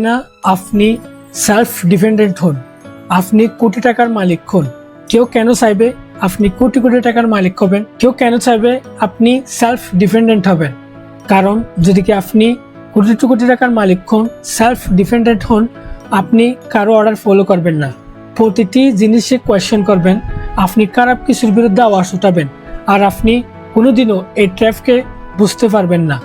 না আপনি self dependent হন, আপনি কোটি টাকার মালিক হন। কেউ কেন চাইবে আপনি কোটি কোটি টাকার মালিক হবেন? কেউ কেন চাইবে আপনি সেলফ ডিপেন্ডেন্ট হবেন? কারণ যদি কি আপনি কোটি কোটি টাকার মালিক হন, সেলফ ডিপেন্ডেন্ট হন, আপনি কারো অর্ডার ফলো করবেন না, প্রতিটি জিনিসে কোয়েশ্চেন করবেন, আপনি খারাপ কিছুর বিরুদ্ধে আওয়াজ উঠাবেন, আর আপনি কোনোদিনও এই ট্র্যাপকে বুঝতে পারবেন না।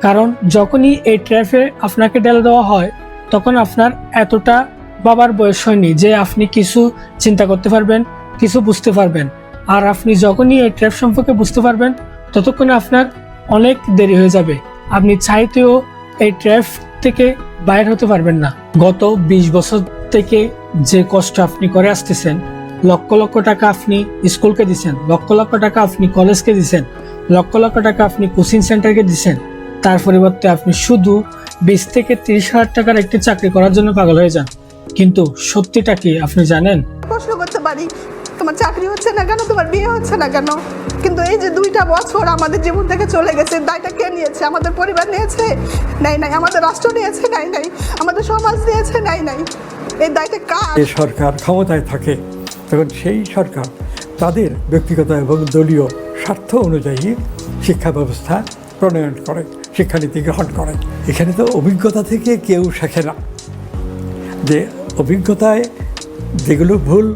কারণ যখনই এই ট্র্যাপে আপনাকে ঢেলে দেওয়া হয় তখন আপনার এতটা বাবার বয়স হয়নি যে আপনি কিছু চিন্তা করতে পারবেন, কিছু বুঝতে পারবেন। আর আপনি যখনই এই ট্র্যাপ সম্পর্কে বুঝতে পারবেন ততক্ষণে আপনার অনেক দেরি হয়ে যাবে, আপনি চাইতেও এই ট্র্যাপ থেকে বাইর হতে পারবেন না। গত 20 বছর থেকে যে কষ্ট আপনি করে আসতেছেন, লক্ষ লক্ষ টাকা আপনি স্কুলকে দিচ্ছেন, লক্ষ লক্ষ টাকা আপনি কলেজকে দিচ্ছেন, লক্ষ লক্ষ টাকা আপনি কোচিং সেন্টারকে দিচ্ছেন, তার পরিবর্তে আপনি শুধু 20 থেকে 30 হাজার টাকার একটি চাকরি করার জন্য পাগল হয়ে যান। কিন্তু সত্যিটা কি আপনি জানেন? প্রশ্ন করতে পারি, তোমার চাকরি হচ্ছে না কেন, তোমার বিয়ে হচ্ছে না কেন? কিন্তু এই যে 2টা বছর আমাদের জীবন থেকে চলে গেছে, দায়টা কে নিয়েছে? আমাদের পরিবার নিয়েছে? নাই। আমাদের রাষ্ট্র নিয়েছে? নাই। আমাদের সমাজ নিয়েছে? নাই। এই দায়টা কার? যে সরকার ক্ষমতায় থাকে তখন সেই সরকার তাদের ব্যক্তিগত এবং দলীয় স্বার্থ অনুযায়ী শিক্ষা ব্যবস্থা প্রণয়ন করে, শিক্ষানীতি গ্রহণ করে। এখানে তো অভিজ্ঞতা থেকে কেউ শেখে না, যে অভিজ্ঞতায় যেগুলো ভুল।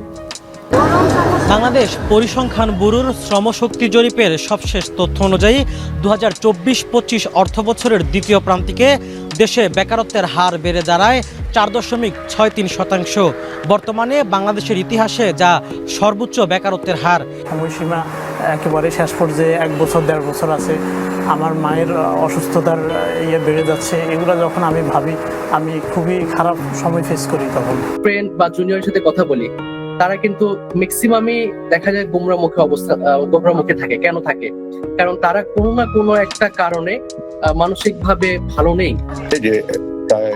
বাংলাদেশ পরিসংখ্যান ব্যুরোর শ্রমশক্তি জরিপের সবশেষ তথ্য অনুযায়ী 2024-25 অর্থবছরের দ্বিতীয় প্রান্তিকে দেশে বেকারত্বের হার বেড়ে দাঁড়ায় 4.63%। বর্তমানে বাংলাদেশের ইতিহাসে যা সর্বোচ্চ বেকারত্বের হার। সময়সীমা একেবারে শেষ পর্যায়ে 1 বছর 1.5 বছর আছে। আমার মায়ের অসুস্থতার বেড়ে যাচ্ছে, এগুলো যখন আমি ভাবি আমি খুবই খারাপ সময় ফেস করি। তখন ফ্রেন্ড বা জুনিয়রের সাথে কথা বলি, তারা কিন্তু ম্যাক্সিমামই দেখা যায় গোমরামুখে থাকে। কেন থাকে? কারণ তারা কোনো না কোনো একটা কারণে মানসিকভাবে ভালো নেই। যে প্রায়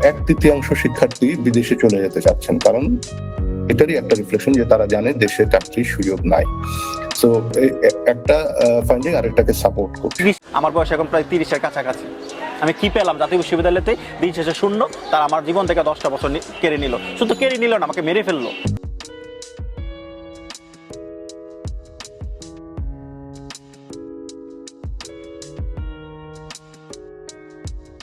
1/3 শিক্ষার্থী বিদেশে চলে যেতে চাচ্ছেন, কারণ এটারই একটা রিফ্লেকশন যে তারা জানে দেশে চাকরির সুযোগ নাই। সো একটা ফাইন্ডিং আরেকটাকে সাপোর্ট করছে। আমার বয়স এখন প্রায় 30-এর কাছাকাছি। আমি কি পেলাম? জাতীয় বিশ্ববিদ্যালয়তে দিন শেষে শূন্য। তারা আমার জীবন থেকে 10টা বছর কেড়ে নিল। শুধু কেড়ে নিল না, আমাকে মেরে ফেললো।